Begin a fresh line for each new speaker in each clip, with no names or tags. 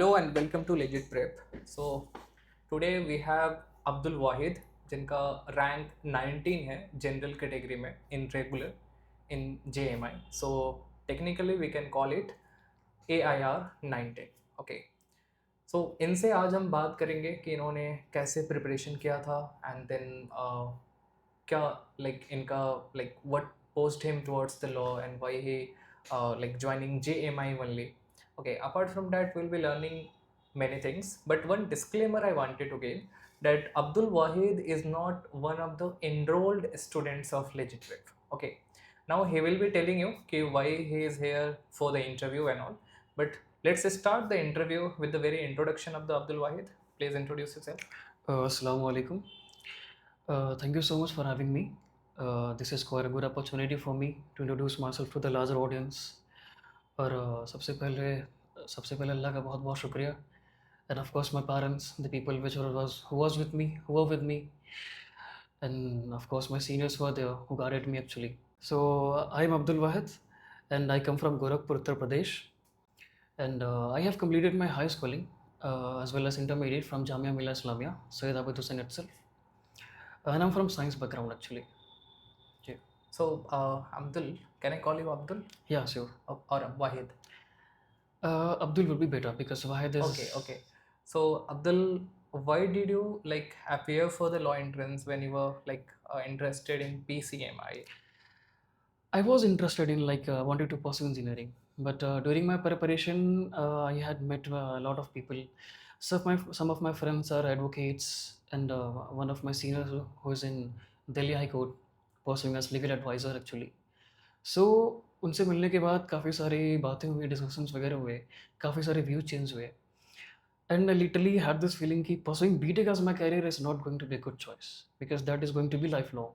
Hello and welcome to Legit Prep. So today we have Abdul Wahid जिनका rank 19 है general category में in regular in JMI. So technically we can call it AIR 19. Okay. So इनसे आज हम बात करेंगे कि इन्होंने कैसे प्रिपरेशन किया था एंड देन क्या like इनका like what pushed him towards the law and why he like joining JMI only. Okay, apart from that we'll be learning many things, but one disclaimer I wanted to give that Abdul Wahid is not one of the enrolled students of Legit Web. Okay, now he will be telling you why he is here for the interview and all, but let's start the interview with the very introduction of the Abdul Wahid. Please introduce yourself.
Assalamu alaikum. Thank you so much for having me. This is quite a good opportunity for me to introduce myself to the larger audience. और सबसे पहले अल्लाह का बहुत बहुत शुक्रिया. And of course my parents, the people who were with me, and of course my seniors were there who guided me actually. So I'm Abdul Wahid, and I come from Gorakhpur, Uttar Pradesh, and I have completed my high schooling as well as intermediate from Jamia Millia Islamia, Sayyid Abid Hussain itself. And I'm from science background actually. Yeah.
So Abdul, can I call you Abdul
Yeah, sure.
or Wahid?
Abdul would be better because Wahid is.
Okay. So Abdul, why did you like appear for the law entrance when you were like interested in PCMI?
I was interested in wanted to pursue engineering, but during my preparation, I had met a lot of people. Some of my friends are advocates, and one of my seniors who is in Delhi High Court, pursuing as legal advisor actually. सो उनसे मिलने के बाद काफ़ी सारी बातें हुई, discussions वगैरह हुए, काफ़ी सारे व्यू चेंज हुए, and I literally had this feeling कि pursuing BTech as my career is not going to be a good choice because that is going to be lifelong.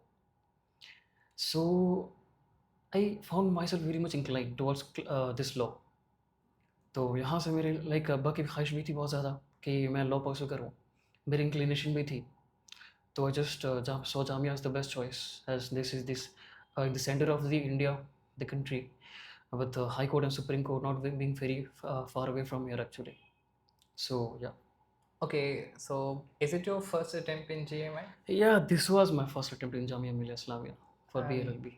So I found myself very much inclined towards this law. तो यहाँ से मेरे like अब्बा की ख्वाहिश भी थी बहुत ज़्यादा कि मैं लॉ परस्यू करूँ, मेरी इंक्लिनेशन भी थी. तो I just so Jamia is the best choice as this the centre of the India, the country, with the High Court and Supreme Court not being very far away from here actually. So yeah.
Okay, so is it your first attempt in GMI?
Yeah, this was my first attempt in Jamia Millia Islamia for
And-
BLLB.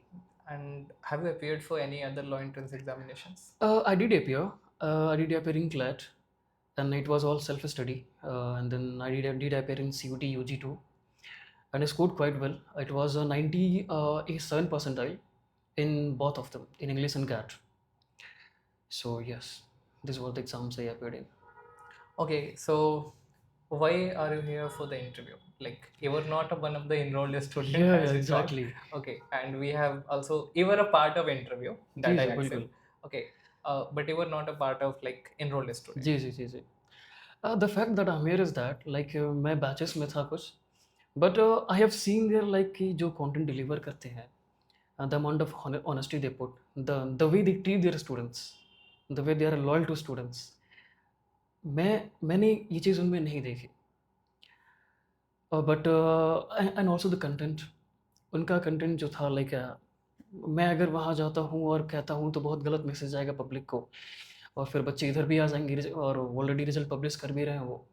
And have you appeared for any other law entrance examinations?
I did appear. I did appear in CLAT, and it was all self-study. And then I did appear in CUT UG2, and I scored quite well. It was a 97 percentile in both of them, in English and CAT. So yes, these were the exams I appeared in.
Okay, so why are you here for the interview? Like you were not one of the enrolled students.
Yeah,
as you thought.
exactly.
Okay, and we have also you were a part of interview that
जी
I
जी
accept.
बिल्कुल.
Okay, but you were not a part of like enrolled student.
जी जी जी जी. The fact that I'm here is that मैं batches में था कुछ, but I have seen there like कि जो कंटेंट डिलीवर करते हैं, the amount of honesty they put, the way they treat their students, the way they are loyal to students, मैंने ये चीज़ उनमें नहीं देखी. But and also the content, उनका कंटेंट जो था लाइक मैं अगर वहाँ जाता हूँ और कहता हूँ तो बहुत गलत मैसेज आएगा पब्लिक को, और फिर बच्चे इधर भी आ जाएंगे और ऑलरेडी रिजल्ट पब्लिश कर भी रहे हैं वो,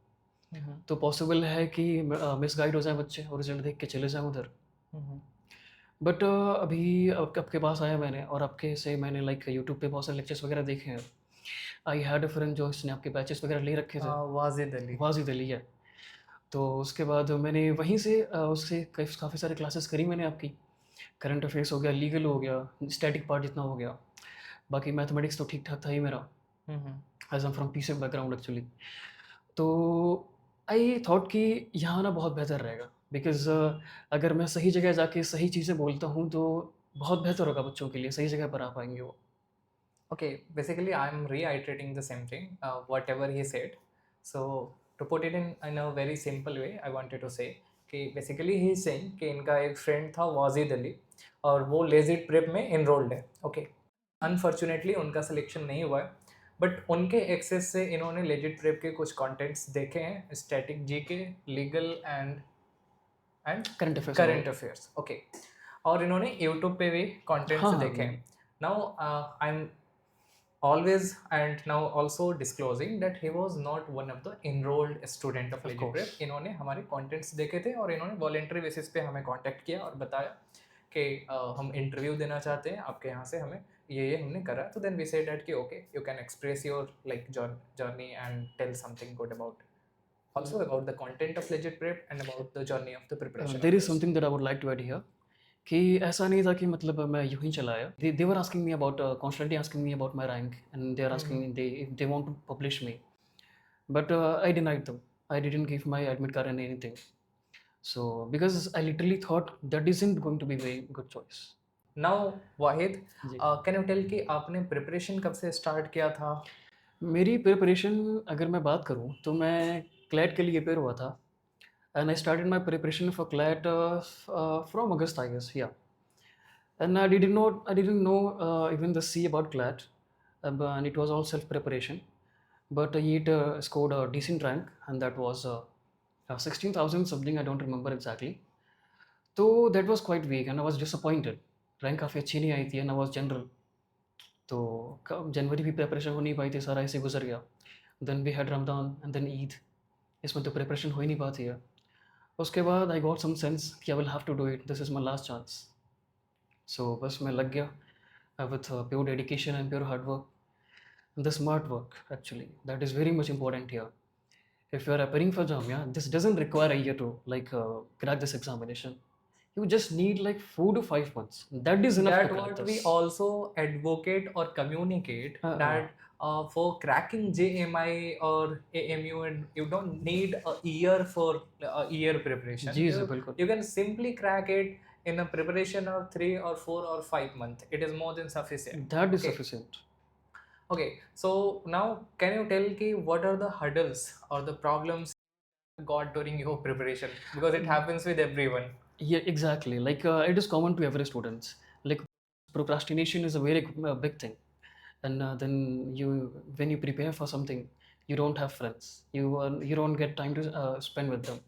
तो पॉसिबल है कि मिसगाइड हो जाए बच्चे और रिजल्ट देख के चले जाएं उधर. बट अभी आपके पास आया मैंने, और आपके से मैंने लाइक यूट्यूब पे बहुत सारे लेक्चर्स वगैरह देखे हैं. आई हैड अ फ्रेंड जो इसने आपके बैचेस वगैरह ले रखे थे,
वाजिद अली.
वाजिद अली है. तो उसके बाद मैंने वहीं से उससे काफ़ी सारे क्लासेस करी मैंने आपकी. करंट अफेयर्स हो गया, लीगल हो गया, स्टैटिक पार्ट जितना हो गया, बाकी मैथमेटिक्स तो ठीक ठाक था ही मेरा, as am from PCM background actually. तो आई थॉट कि यहाँ ना बहुत बेहतर रहेगा बिकॉज अगर मैं सही जगह जाके सही चीज़ें बोलता हूँ तो बहुत बेहतर होगा बच्चों के लिए, सही जगह पर आ पाएंगे वो.
Okay, basically I'm reiterating the same thing, whatever he said. So to put it in a very simple way, I wanted to say कि basically he is saying कि इनका एक friend था वाजिद अली और वो लेजिट प्रेप में enrolled है. Okay, unfortunately उनका सिलेक्शन नहीं हुआ है, बट उनके एक्सेस से इन्होंने लेजिट प्रेप के कुछ कंटेंट्स देखे हैं, static GK, legal and current affairs. Okay, और इन्होंने यूट्यूब पे भी कंटेंट्स
हाँ,
देखे हैं. Now I am always and now also disclosing that he was not one of the enrolled student of
Of
Legit
course.
Prep. इन्होंने हमारे contents देखे थे और इन्होंने voluntary basis पे हमें contact किया और बताया कि हम इंटरव्यू देना चाहते हैं आपके यहाँ से, हमें ये हमने करा। तो देन वी सेड दैट कि okay you can express your like journey and tell something good about also about the content of Legit Prep and about the journey of the preparation
There
of
is
this.
something that I would like to add here कि ऐसा नहीं था कि मतलब मैं यूं ही चला आया. They were asking me about constantly asking me about my rank and they are asking me if they want to publish me, but I denied them. I didn't give my admit card and anything. So because I literally thought that isn't going to be a very good choice.
Now Wahid,
जी.
Can you tell कि आपने preparation कब से start किया था?
मेरी preparation अगर मैं बात करूं तो मैं क्लैट के लिए प्रिपेयर हुआ था and I started my preparation for CLAT from August, I guess. Yeah, and I didn't know even the C about CLAT, and it was all self preparation. But it scored a decent rank, and that was 16,000 something. I don't remember exactly. So that was quite weak, and I was disappointed. Rank काफ़ी अच्छी नहीं आई थी and I was general. तो जनवरी भी preparation हो नहीं पाई थी, सारा ऐसे गुजर गया. Then we had Ramadan and then Eid. इसमें तो प्रिपरेशन हो ही नहीं पाती है. उसके बाद आई गॉट सम सेंस कि I will have to do it, this is my last chance. So बस मैं लग गया with pure dedication and pure hard work and the smart work. Actually, that is very much important here. If you are appearing for Jamia, this doesn't require a year to like crack this examination. You just need like 4 to 5 months. That is enough to
That
crack
what
this.
we also advocate or communicate that for cracking JMI or AMU, and you don't need a year for a year preparation.
जी जी बिल्कुल.
You can simply crack it in a preparation of 3 or 4 or 5 months. It is more than sufficient.
That is
Okay.
sufficient.
Okay, so now can you tell ki what are the hurdles or the problems you got during your preparation, because it happens with everyone?
Yeah, exactly. Like it is common to every students. Like procrastination is a very big thing, and then when you prepare for something, you don't have friends. You don't get time to spend with them.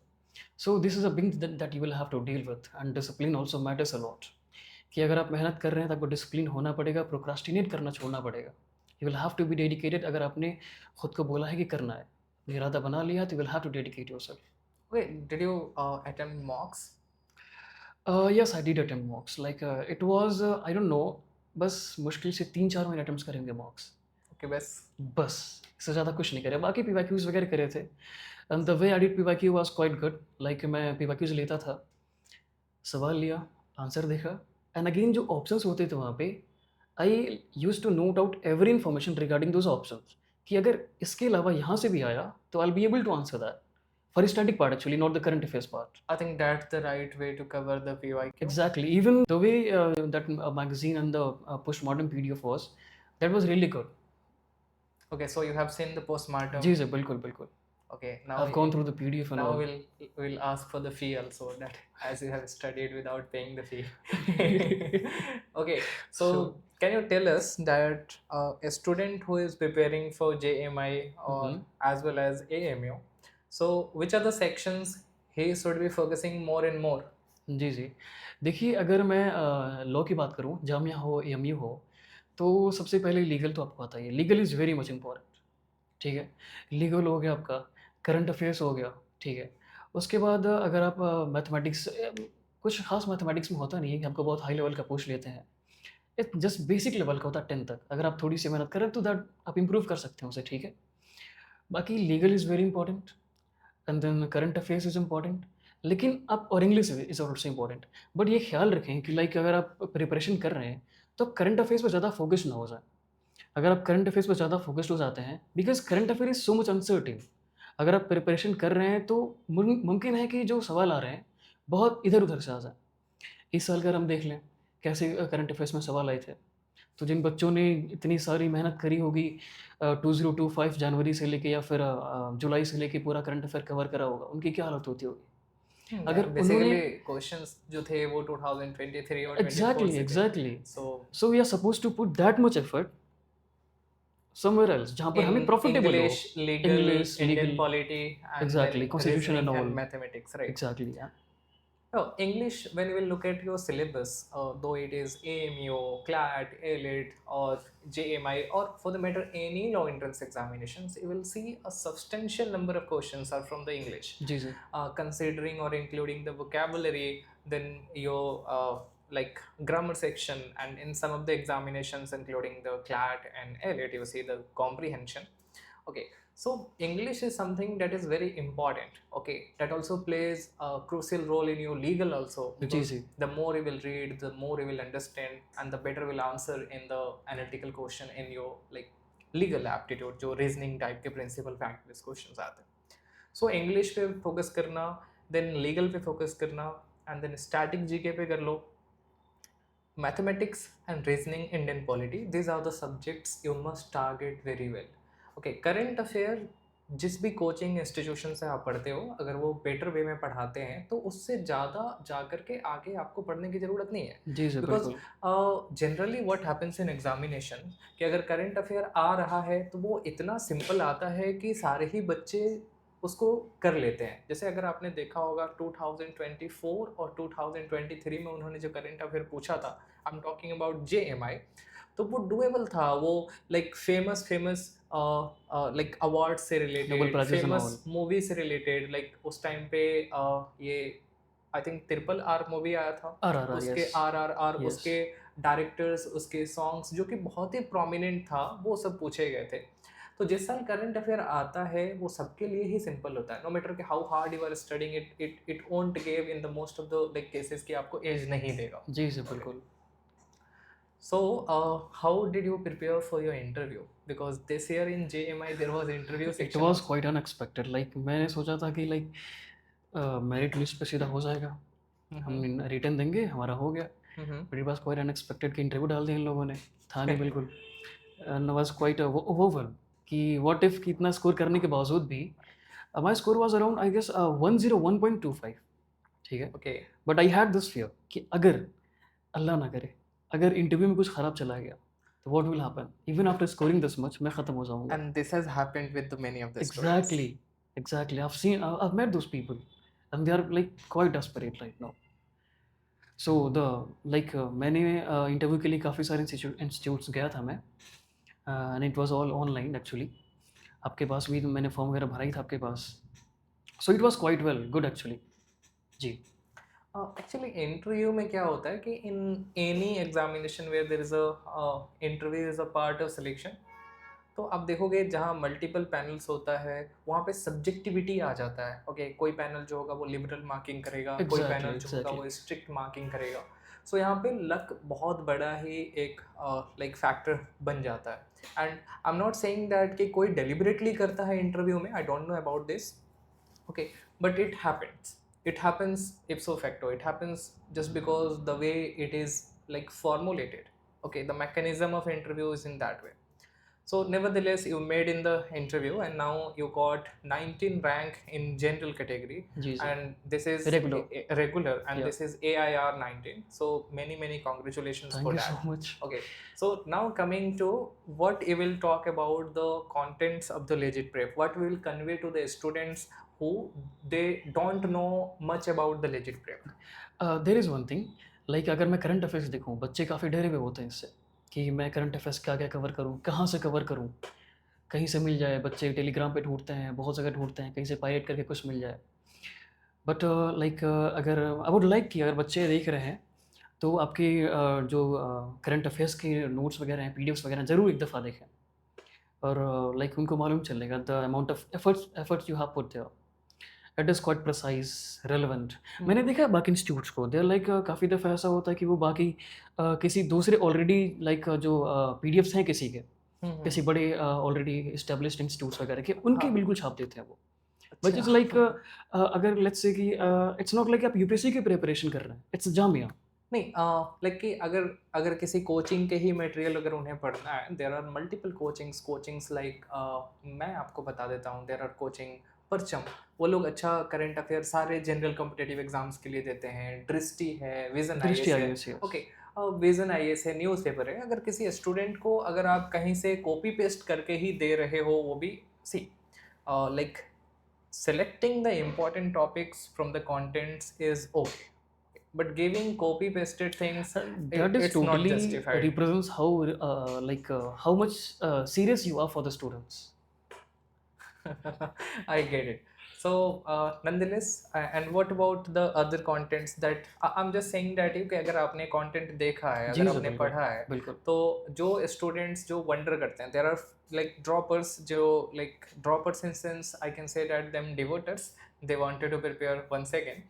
So this is a thing that you will have to deal with, and discipline also matters a lot. कि अगर आप मेहनत कर रहे हैं तो आपको discipline होना पड़ेगा, प्रोक्रास्टिनेट करना छोड़ना पड़ेगा. You will have to be dedicated. अगर आपने खुद को बोला है कि करना है, इरादा बना लिया, तो you will have to dedicate yourself.
Wait, did you attempt mocks?
Yes I did attempt mocks. Like it was I don't know, बस मुश्किल से 3-4 महीने अटेम्प्ट्स करेंगे मॉक्स.
Okay,
बस इससे ज़्यादा कुछ नहीं करे. बाकी पीवाईक्यूज वगैरह करे थे, and the way I did PYQ was quite good. Like मैं पीवाईक्यूज लेता था, सवाल लिया, आंसर देखा, एंड अगेन जो ऑप्शंस होते थे वहाँ पे, I use to note out every information regarding those options कि अगर इसके अलावा यहाँ से भी आया तो I be able to answer that for static part actually, not the current affairs part.
I think that's the right way to cover the PYQ.
Exactly. Even the way that magazine and the postmortem PDF was, that was really good.
Okay, so you have seen the postmortem.
जी जी बिल्कुल बिल्कुल.
Okay, now
I've gone through the PDF and
now
all.
we'll ask for the fee also, that as you have studied without paying the fee. Okay, so
Sure.
can you tell us that a student who is preparing for JMI or as well as AMU, so which are the sections he should be focusing more and more?
जी जी. देखिए अगर मैं law की बात करूँ, जामिया हो AMU हो, तो सबसे पहले लीगल तो आपको आता ही है. Legal is very much important. ठीक है, लीगल हो गया आपका, करंट अफेयर्स हो गया. ठीक है, उसके बाद अगर आप मैथमेटिक्स, कुछ खास मैथमेटिक्स में होता नहीं है कि आपको बहुत हाई लेवल का पूछ लेते हैं. एक जस्ट बेसिक लेवल का होता है 10 तक. अगर आप थोड़ी सी मेहनत करें तो दैट आप इम्प्रूव कर सकते हैं उसे. ठीक है, बाकी legal is very important, and then current affairs is important. लेकिन आप और English is also important. But ये ख्याल रखें कि लाइक अगर आप प्रिपरेशन कर रहे हैं तो करंट अफेयर्स पर ज़्यादा फोकस ना हो जाए. अगर आप करंट अफेयर्स पर ज़्यादा फोकस्ड हो जाते हैं, because current affair is so much uncertain. अगर आप प्रिपरेशन कर रहे हैं तो मुमकिन है कि जो सवाल आ रहे हैं बहुत इधर उधर से आ जाए. इस साल अगर हम देख लें कैसे करंट अफेयर्स में सवाल आए थे, तो जिन बच्चों ने इतनी सारी मेहनत करी होगी 2025 जनवरी से लेके या फिर जुलाई से लेके पूरा करंट अफेयर कवर करा होगा, उनकी क्या हालत होती होगी. अगर
बेसिकली क्वेश्चंस जो थे वो 2023 और 24
exactly.
So
we are suppose to put that much effort somewhere else जहाँ पर हमें प्रॉफिटेबल हो.
English, legal,
English,
Indian
legal.
polity, and
Exactly,
then
constitution and
reasoning
all.
mathematics, right?
Exactly, yeah.
Oh, English, when you will look at your syllabus, though it is AMU, CLAT, ALET, or JMI, or for the matter, any law entrance examinations, you will see a substantial number of questions are from the English.
जी sir.
Considering or including the vocabulary, then your like grammar section, and in some of the examinations, including the CLAT and ALET, you see the comprehension. Okay, so English is something that is very important. Okay, that also plays a crucial role in your legal also,
जी
because
जी.
the more you will read, the more you will understand, and the better will answer in the analytical question in your like legal aptitude, जो reasoning type के principal fact based questions आते हैं. So English पे focus करना, then legal पे focus करना, and then static GK पे कर लो. Mathematics and reasoning, Indian polity, these are the subjects you must target very well. Okay, current affair, जिस भी कोचिंग इंस्टीट्यूशन से आप पढ़ते हो, अगर वो बेटर वे में पढ़ाते हैं तो उससे ज़्यादा जा कर के आगे आपको पढ़ने की ज़रूरत नहीं है.
जी सर,
बिकॉज
बिल्कुल.
Generally what happens in examination, कि अगर करंट अफेयर आ रहा है तो वो इतना सिंपल आता है कि सारे ही बच्चे उसको कर लेते हैं. जैसे अगर आपने देखा होगा 2024 और 2023 में उन्होंने जो करंट अफेयर पूछा था, I am talking about JMI, तो वो डुएबल था. वो like famous famous like award से
Nobel
related,
prizes and all.
Famous movie से रिलेटेड. लाइक उस टाइम पे ये आई थिंक RRR मूवी आया था,
RRR,
उसके
yes.
RRR,
Yes.
उसके डायरेक्टर्स, उसके सॉन्ग्स जो कि बहुत ही प्रोमिनेंट था, वो सब पूछे गए थे. तो जिस साल करंट अफेयर आता है वो सबके लिए ही सिंपल होता है, नो मैटर कि how hard you are studying it, it won't give in the most of the like cases कि आपको एज नहीं देगा.
जी सर, बिल्कुल.
So, how did you prepare for your interview? Because this year in JMI there was interview
It
section
was
also.
quite unexpected. Like मैंने सोचा था कि लाइक मेरिट लिस्ट पे सीधा हो जाएगा,
Mhm.
हम रिटर्न देंगे, हमारा हो गया.
Mhm.
But it was quite unexpected कि इंटरव्यू डाल दिया इन लोगों ने. था नहीं बिल्कुल. एंड वाज क्वाइट ओवरवेल्म कि व्हाट इफ कि इतना स्कोर करने के बावजूद भी my score was around I guess 101.25. ठीक है.
Okay.
But I had this fear कि अगर अल्लाह ना करे, अगर इंटरव्यू में कुछ ख़राब चला गया तो what will happen, even after scoring this much मैं ख़त्म हो जाऊंगा.
And this has happened with the many of the students.
Exactly. I've met those people, and they are like quite desperate right now. So the like मैंने interview के लिए काफ़ी सारे institutes गया था मैं, and it was all online actually. आपके पास भी मैंने फॉर्म वगैरह भरा ही था आपके पास. So it was quite well good actually. जी.
एक्चुअली इंटरव्यू में क्या होता है कि in any examination where there is a interview is a part of selection. तो आप देखोगे जहाँ मल्टीपल पैनल्स होता है वहाँ पे सब्जेक्टिविटी आ जाता है. ओके, कोई पैनल जो होगा वो लिबरल मार्किंग करेगा, कोई
Exactly,
पैनल जो होगा
exactly.
वो स्ट्रिक्ट मार्किंग करेगा. सो यहाँ पे लक बहुत बड़ा ही एक लाइक फैक्टर बन जाता है. And I am not saying that कि कोई डेलिबरेटली करता है इंटरव्यू में, आई don't know about this. Okay, but it happens ipso facto. It happens just because the way it is like formulated. Okay, the mechanism of interview is in that way. So nevertheless you made in the interview and now you got 19 rank in general category.
जी sir.
And this is
Regular.
regular, and
Yeah.
this is AIR 19. So many congratulations
Thank
for
you
that.
so much.
Okay, so now coming to what you will talk about the contents of the legit prep, what we will convey to the students who they don't know much about the legit prep.
There is one thing, like अगर मैं current affairs देखूँ, बच्चे काफ़ी डरे हुए होते हैं इससे कि मैं करंट अफेयर्स क्या क्या कवर करूँ, कहाँ से कवर करूँ, कहीं से मिल जाए. बच्चे टेलीग्राम पे ढूंढते हैं, बहुत जगह ढूंढते हैं, कहीं से पायरेट करके कुछ मिल जाए. बट लाइक अगर आई वुड लाइक कि अगर बच्चे देख रहे हैं तो आपके जो करंट अफेयर्स के नोट्स वगैरह हैं, पीडीएफ्स वगैरह हैं, ज़रूर एक दफ़ा देखें. और लाइक उनको मालूम चलेगा the amount of efforts you have put there. It is quite precise, relevant. मैंने देखा है बाकी इंस्टीट्यूट्स को, देयर लाइक काफ़ी दफ़ा ऐसा होता है कि वो बाकी किसी दूसरे ऑलरेडी लाइक जो पीडीएफ्स हैं किसी के, किसी बड़े ऑलरेडी इस्टेब्लिश्ड इंस्टीट्यूट्स वगैरह के, उनके
हाँ.
बिल्कुल छाप देते हैं वो. बट इट्स लाइक अगर लेट्स से कि इट्स नॉट लाइक आप यूपीएससी की प्रिपरेशन कर रहे हैं, इट्स जामिया.
नहीं, लाइक कि अगर अगर किसी कोचिंग के ही मटेरियल अगर उन्हें पढ़ना है, there are multiple coachings like मैं आपको बता देता हूँ. देर आर कोचिंग परचम, वो लोग अच्छा करंट अफेयर सारे जनरल कॉम्पिटेटिव एग्जाम्स के लिए देते हैं. दृष्टि है, विजन
दृष्टि
आईएएस है.
IAS, yes.
Okay, vision IAS है, न्यूज़पेपर है. अगर किसी स्टूडेंट को अगर आप कहीं से कॉपी पेस्ट करके ही दे रहे हो, वो भी सी like selecting the important topics from the contents is okay. but giving copy pasted things,
That is
it's not
totally
justified.
represents how how much serious you are for the students.
I get it. So, nonetheless, and what about the other contents that I'm just saying that कि अगर आपने content देखा है,
जी
अगर
sir,
आपने
बिल्कुल
पढ़ा है,
बिल्कुल।
तो जो students जो wonder करते हैं, there are like droppers जो like droppers in sense I can say that them devotees, they wanted to prepare once again,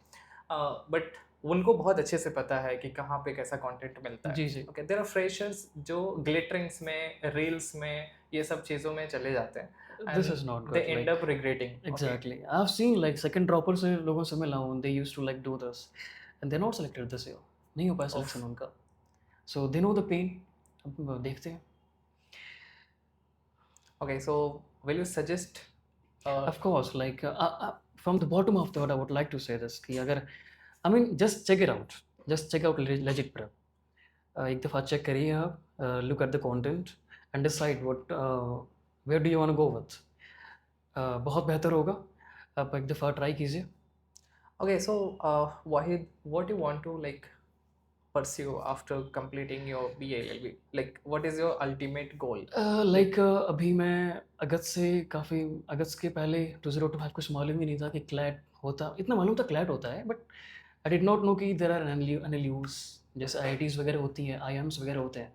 but उनको बहुत अच्छे से पता है कि कहाँ पे कैसा कंटेंट मिलता है.
जी जी।
ओके, देयर आर फ्रेशर्स जो ग्लिटरिंग्स में, रील्स में, ये सब चीज़ों में चले जाते हैं
This
and
is not
they
good.
end
Like
up regretting. Okay,
exactly, I've seen like second droppers से लोगों से मिला हूँ. They used to like do this, and they're not selected this year. नहीं हो पाया
of
selection उनका. So they know the pain. अब देखते हैं.
okay, so will you suggest
Of course, like from the bottom of the heart, I would like to say this कि अगर I mean just check it out. Just check out Legit Prep. एक दफ़ा check करिए आप. Look at the content and decide what where do you want to go with. बहुत बेहतर होगा. आप एक दफ़ा ट्राई कीजिए.
okay, so Wahid, what you want to like pursue after completing your BALLB? Like what is your ultimate goal?
Like अभी मैं अगस्त से काफ़ी अगस्त के पहले 2025 कुछ मालूम ही नहीं था कि क्लैट होता. इतना मालूम था क्लैट होता है, but I did not know कि देर आर एनएलयूज. जैसे आईआईटीज़ वगैरह होती हैं, आईएम्स वगैरह होते हैं,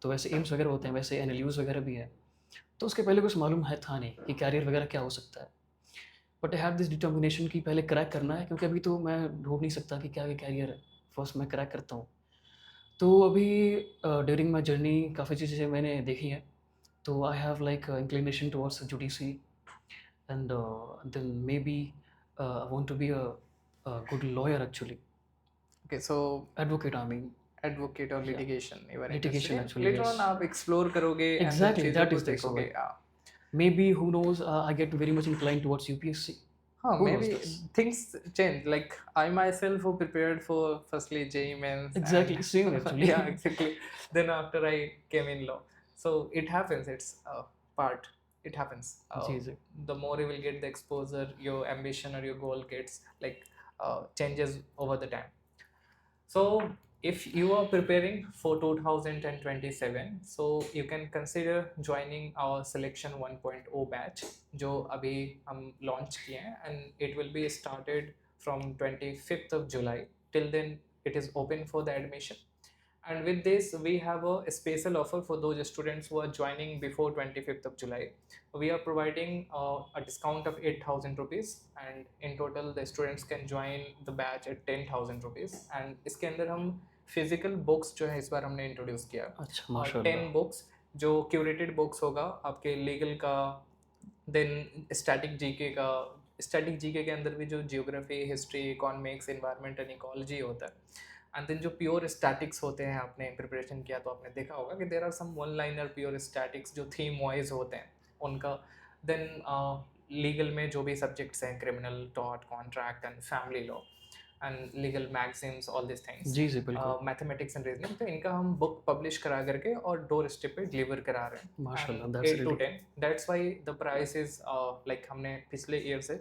तो वैसे एम्स वगैरह होते हैं, वैसे एनएलयूज वगैरह भी है. तो उसके पहले कुछ मालूम है था नहीं कि कैरियर वगैरह क्या हो सकता है. But I have this determination कि पहले क्रैक करना है, क्योंकि अभी तो मैं ढूंढ नहीं सकता कि क्या कैरियर है. फर्स्ट मैं क्रैक करता हूँ. तो अभी ड्यूरिंग माई जर्नी काफ़ी चीज़ें मैंने देखी हैं. तो I have like inclination towards judiciary, and then may be I want to be a good lawyer actually.
Okay, so
advocate I mean.
advocate or
Yeah.
litigation you are
Litigation
interested in.
actually,
Later
yes.
on आप explore करोगे and then
Exactly,
चीज़ों
that
को
is the
देखोगे.
issue. Maybe who knows, I get very much inclined towards UPSC.
Huh,
Who knows
maybe
this?
things change. Like I myself who prepared for firstly JEE mains
Exactly,
and
same actually.
yeah, exactly. Then after I came in law, so it happens. It's part. It happens.
जी जी.
The more you will get the exposure, your ambition or your goal gets like changes over the time. So if you are preparing for 2027, so you can consider joining our selection 1.0 batch जो अभी हम launch किए हैं, and it will be started from 25th of July. Till then it is open for the admission. And with this, we have a special offer for those students who are joining before 25th of July. We are providing a discount of 8,000 rupees, and in total, the students can join the batch at 10,000 rupees. And इसके अंदर हम physical books जो है इस बार हमने introduce किया.
अच्छा माशाल्लाह.
10 books जो curated books होगा आपके legal का, then static GK का. static GK के अंदर भी जो geography, history, economics, environment and ecology होता है. एंड देन जो प्योर स्टैटिक्स होते हैं, आपने प्रिपरेशन किया तो आपने देखा होगा कि there are some one liner pure statics जो थीम वाइज होते हैं उनका. देन लीगल में जो भी सब्जेक्ट्स हैं, criminal, tort, contract and family law and legal magazines, all this things,
जी जी बिल्कुल.
मैथमेटिक्स एंड रीजनिंग, तो इनका हम बुक पब्लिश करा करके और डोर स्टेप पे डिलीवर करा रहे हैं.
माशाल्लाह,
and
that's
8 to
really
10, that's why the price is like हमने पिछले ईयर से,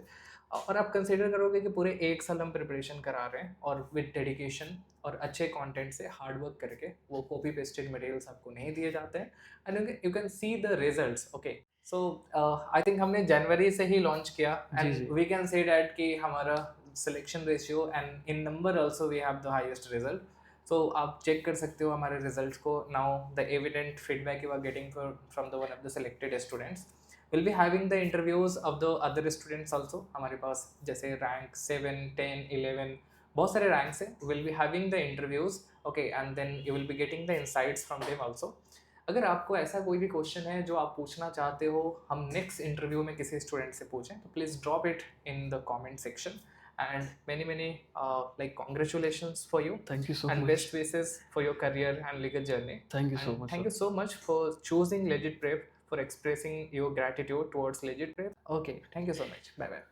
और आप कंसिडर करोगे कि पूरे 1 साल हम प्रिपरेशन करा रहे हैं और विद डेडिकेशन और अच्छे कंटेंट से हार्ड वर्क करके. वो कॉपी पेस्टेड मटेरियल्स आपको नहीं दिए जाते हैं, and you can see the results. Okay, so I think हमने जनवरी से ही लॉन्च किया,
जी, जी.
And we can say that कि हमारा selection ratio and in number also we have the highest result. So आप चेक कर सकते हो हमारे रिजल्ट्स को. Now the evident feedback you are getting from the one of the selected students. Will be having the interviews of the other students also. हमारे पास जैसे rank 7, 10, 11 बहुत सारे रैंक्स हैं. Will be having the interviews. Okay, and then you will be getting the insights from them also. अगर आपको ऐसा कोई भी क्वेश्चन है जो आप पूछना चाहते हो हम नेक्स्ट इंटरव्यू में किसी स्टूडेंट से पूछें, तो please drop it in the comment section. And many like congratulations for you,
Thank you so
and
much.
best wishes for your career and legal journey.
Thank you so
And
much,
thank
sir.
you so much for choosing Legit Prep, for expressing your gratitude towards Legit Prep. Okay, thank you so much. Bye bye.